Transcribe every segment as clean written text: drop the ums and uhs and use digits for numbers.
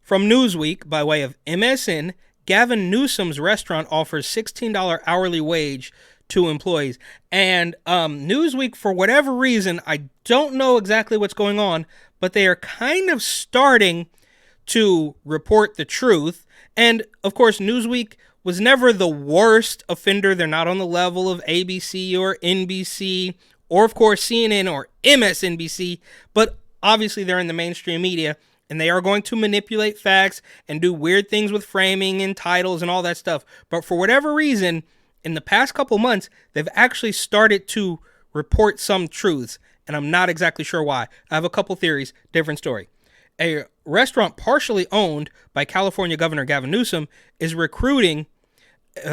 From Newsweek, by way of MSN, Gavin Newsom's restaurant offers $16 hourly wage to employees. And Newsweek, for whatever reason, I don't know exactly what's going on, but they are kind of starting to report the truth. And, of course, Newsweek was never the worst offender. They're not on the level of ABC or NBC or, of course, CNN or MSNBC, but obviously they're in the mainstream media, and they are going to manipulate facts and do weird things with framing and titles and all that stuff. But for whatever reason, in the past couple months, they've actually started to report some truths, and I'm not exactly sure why. I have a couple theories, different story. A restaurant partially owned by California Governor Gavin Newsom is recruiting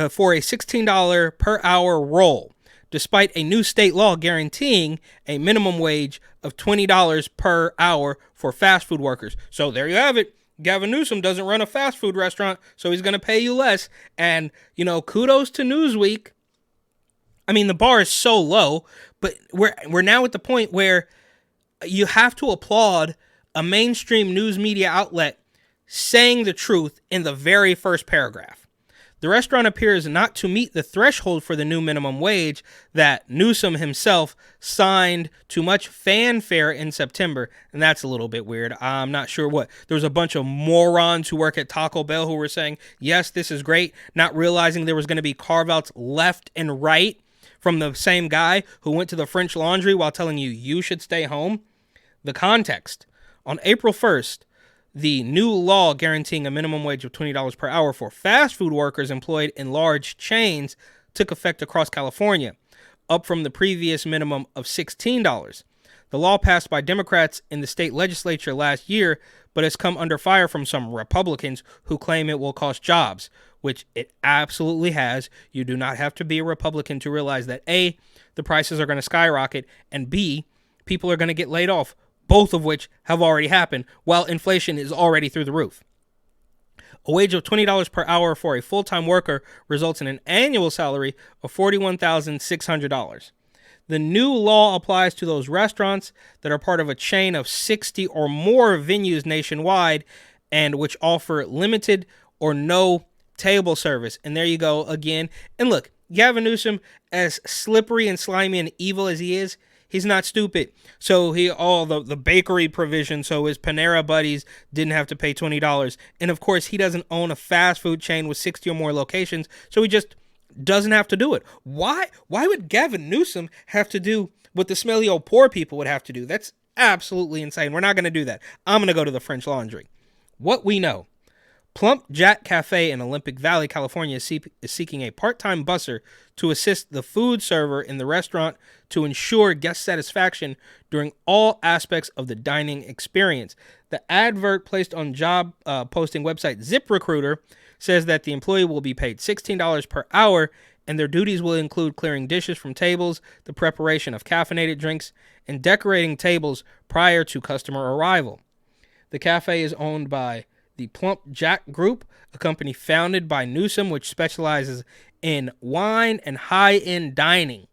for a $16 per hour role, despite a new state law guaranteeing a minimum wage of $20 per hour for fast food workers. So there you have it. Gavin Newsom doesn't run a fast food restaurant, so he's going to pay you less. And, kudos to Newsweek. I mean, the bar is so low, but we're now at the point where you have to applaud a mainstream news media outlet saying the truth in the very first paragraph. The restaurant appears not to meet the threshold for the new minimum wage that Newsom himself signed to much fanfare in September, and that's a little bit weird. I'm not sure what. There was a bunch of morons who work at Taco Bell who were saying, yes, this is great, not realizing there was going to be carve-outs left and right from the same guy who went to the French Laundry while telling you should stay home. The context. On April 1st, the new law guaranteeing a minimum wage of $20 per hour for fast food workers employed in large chains took effect across California, up from the previous minimum of $16. The law passed by Democrats in the state legislature last year, but has come under fire from some Republicans who claim it will cost jobs, which it absolutely has. You do not have to be a Republican to realize that A, the prices are going to skyrocket, and B, people are going to get laid off, both of which have already happened, while inflation is already through the roof. A wage of $20 per hour for a full-time worker results in an annual salary of $41,600. The new law applies to those restaurants that are part of a chain of 60 or more venues nationwide and which offer limited or no table service. And there you go again. And look, Gavin Newsom, as slippery and slimy and evil as he is, he's not stupid. So the bakery provision, so his Panera buddies didn't have to pay $20. And of course, he doesn't own a fast food chain with 60 or more locations, so he just doesn't have to do it. Why would Gavin Newsom have to do what the smelly old poor people would have to do? That's absolutely insane. We're not going to do that. I'm going to go to the French Laundry. What we know. Plump Jack Cafe in Olympic Valley, California is seeking a part-time busser to assist the food server in the restaurant to ensure guest satisfaction during all aspects of the dining experience. The advert placed on job posting website ZipRecruiter says that the employee will be paid $16 per hour, and their duties will include clearing dishes from tables, the preparation of caffeinated drinks, and decorating tables prior to customer arrival. The cafe is owned by the Plump Jack Group, a company founded by Newsom, which specializes in wine and high-end dining.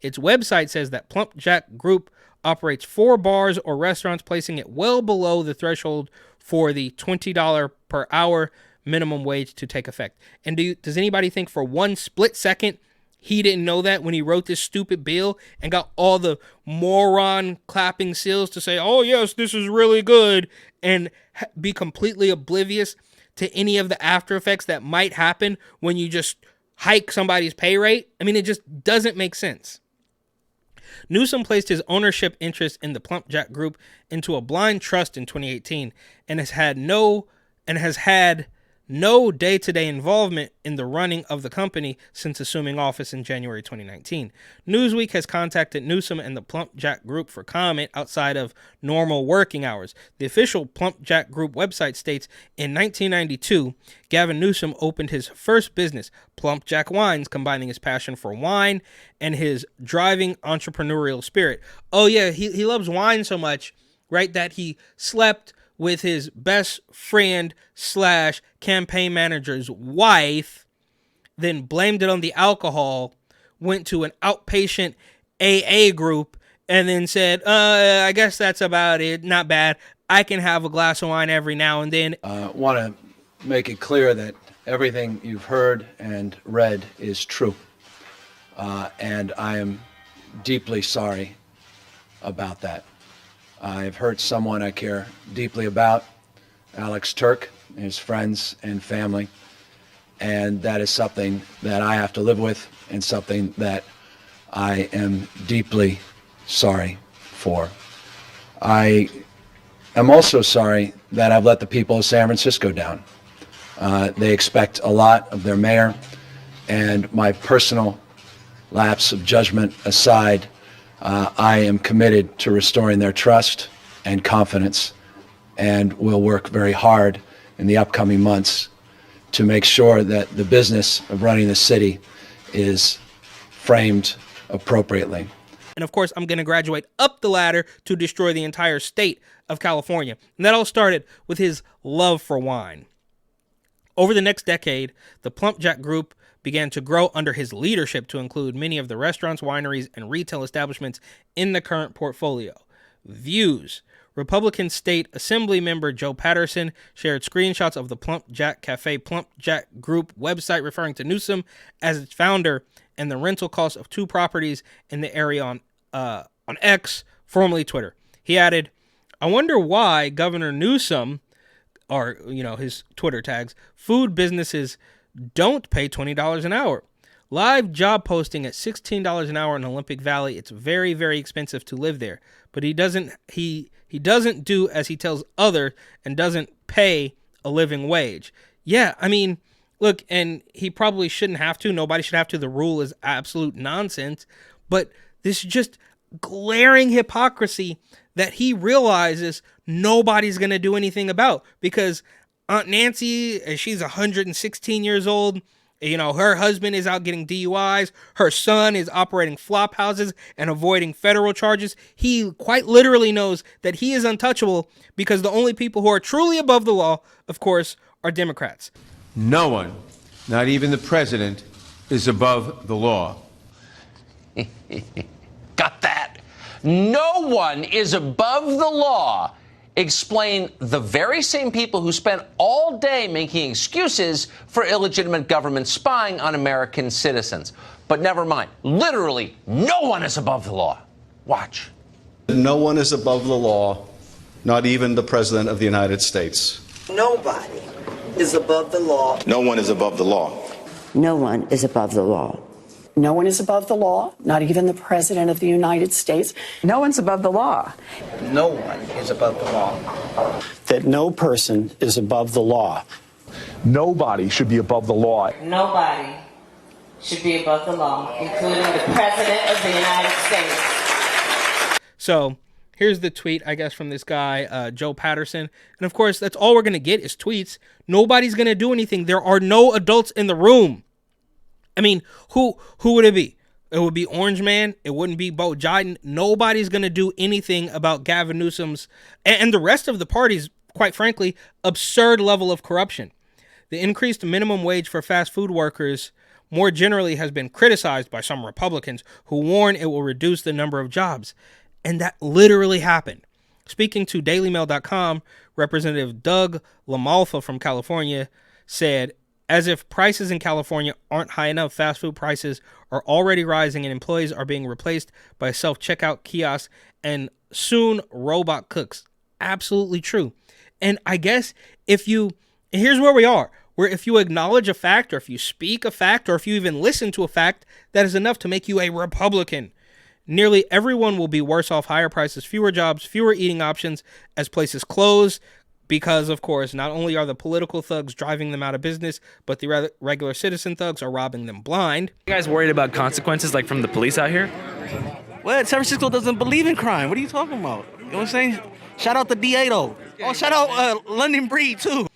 Its website says that Plump Jack Group operates 4 bars or restaurants, placing it well below the threshold for the $20 per hour minimum wage to take effect. And does anybody think for one split second he didn't know that when he wrote this stupid bill and got all the moron clapping seals to say, oh yes, this is really good, and be completely oblivious to any of the after effects that might happen when you just hike somebody's pay rate? I mean, it just doesn't make sense. Newsom placed his ownership interest in the Plump Jack Group into a blind trust in 2018 and has had no day-to-day involvement in the running of the company since assuming office in January 2019. Newsweek has contacted Newsom and the Plump Jack Group for comment outside of normal working hours. The official Plump Jack Group website states, in 1992, Gavin Newsom opened his first business, Plump Jack Wines, combining his passion for wine and his driving entrepreneurial spirit. Oh yeah, he loves wine so much, right, that he slept with his best friend / campaign manager's wife, then blamed it on the alcohol, went to an outpatient AA group, and then said, I guess that's about it. Not bad. I can have a glass of wine every now and then. Want to make it clear that everything you've heard and read is true. And I am deeply sorry about that. I've hurt someone I care deeply about, Alex Turk, his friends and family. And that is something that I have to live with and something that I am deeply sorry for. I am also sorry that I've let the people of San Francisco down. They expect a lot of their mayor, and my personal lapse of judgment aside, I am committed to restoring their trust and confidence, and will work very hard in the upcoming months to make sure that the business of running the city is framed appropriately. And of course, I'm going to graduate up the ladder to destroy the entire state of California. And that all started with his love for wine. Over the next decade, the Plump Jack Group began to grow under his leadership to include many of the restaurants, wineries, and retail establishments in the current portfolio. Views. Republican State Assembly member Joe Patterson shared screenshots of the Plump Jack Cafe Plump Jack Group website referring to Newsom as its founder and the rental cost of 2 properties in the area on X, formerly Twitter. He added, "I wonder why Governor Newsom, or his Twitter tags, food businesses don't pay $20 an hour. Live job posting at $16 an hour in Olympic Valley. It's very, very expensive to live there. But he doesn't do as he tells others and doesn't pay a living wage." Yeah, I mean, look, and he probably shouldn't have to. Nobody should have to. The rule is absolute nonsense. But this is just glaring hypocrisy that he realizes nobody's going to do anything about, because Aunt Nancy, she's 116 years old. Her husband is out getting DUIs. Her son is operating flop houses and avoiding federal charges. He quite literally knows that he is untouchable because the only people who are truly above the law, of course, are Democrats. No one, not even the president, is above the law. Got that? No one is above the law. Explain the very same people who spent all day making excuses for illegitimate government spying on American citizens. But never mind. Literally, no one is above the law. Watch. No one is above the law, not even the President of the United States. Nobody is above the law. No one is above the law. No one is above the law. No one is above the law, not even the President of the United States. No one's above the law. No one is above the law. That no person is above the law. Nobody should be above the law. Nobody should be above the law, including the President of the United States. So here's the tweet, I guess, from this guy, Joe Patterson. And of course, that's all we're going to get is tweets. Nobody's going to do anything. There are no adults in the room. I mean, who would it be? It would be Orange Man. It wouldn't be Bo Jiden. Nobody's going to do anything about Gavin Newsom's and the rest of the party's, quite frankly, absurd level of corruption. The increased minimum wage for fast food workers more generally has been criticized by some Republicans who warn it will reduce the number of jobs. And that literally happened. Speaking to DailyMail.com, Representative Doug LaMalfa from California said, "As if prices in California aren't high enough, fast food prices are already rising and employees are being replaced by self-checkout kiosks and soon robot cooks." Absolutely true. And I guess here's where we are, where if you acknowledge a fact, or if you speak a fact, or if you even listen to a fact, that is enough to make you a Republican. Nearly everyone will be worse off: higher prices, fewer jobs, fewer eating options as places close. Because, of course, not only are the political thugs driving them out of business, but the regular citizen thugs are robbing them blind. You guys worried about consequences like from the police out here? Well, San Francisco doesn't believe in crime. What are you talking about? You know what I'm saying? Shout out the DA, though. Oh, shout out London Breed, too.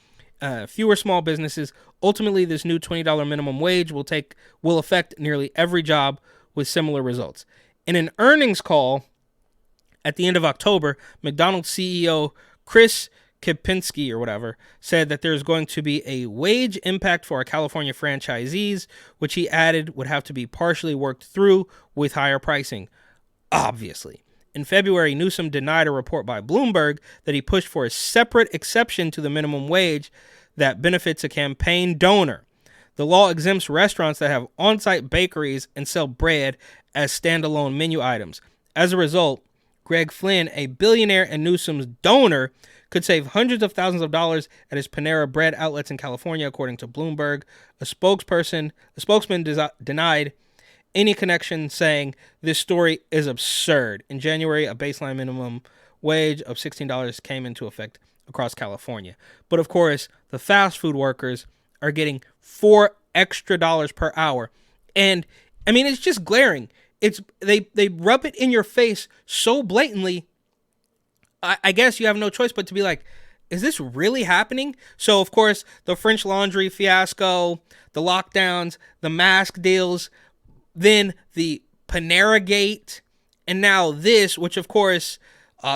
Fewer small businesses. Ultimately, this new $20 minimum wage will affect nearly every job with similar results. In an earnings call at the end of October, McDonald's CEO Chris Kempinski or whatever said that there's going to be a wage impact for our California franchisees, which he added would have to be partially worked through with higher pricing. Obviously. In February, Newsom denied a report by Bloomberg that he pushed for a separate exception to the minimum wage that benefits a campaign donor. The law exempts restaurants that have on-site bakeries and sell bread as standalone menu items. As a result, Greg Flynn, a billionaire and Newsom's donor, could save hundreds of thousands of dollars at his Panera Bread outlets in California, according to Bloomberg. A spokesman denied any connection, saying this story is absurd. In January, a baseline minimum wage of $16 came into effect across California. But of course, the fast food workers are getting $4 extra per hour. And I mean, it's just glaring. They rub it in your face so blatantly. I guess you have no choice but to be like, is this really happening? So, of course, the French Laundry fiasco, the lockdowns, the mask deals, then the Panera Gate, and now this, which, of course,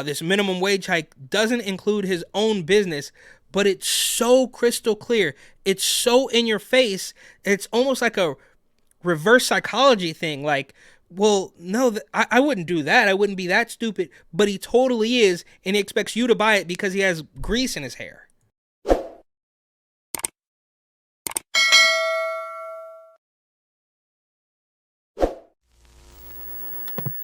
this minimum wage hike doesn't include his own business, but it's so crystal clear. It's so in your face. It's almost like a reverse psychology thing. Like, well, no, I wouldn't do that. I wouldn't be that stupid. But he totally is, and he expects you to buy it because he has grease in his hair.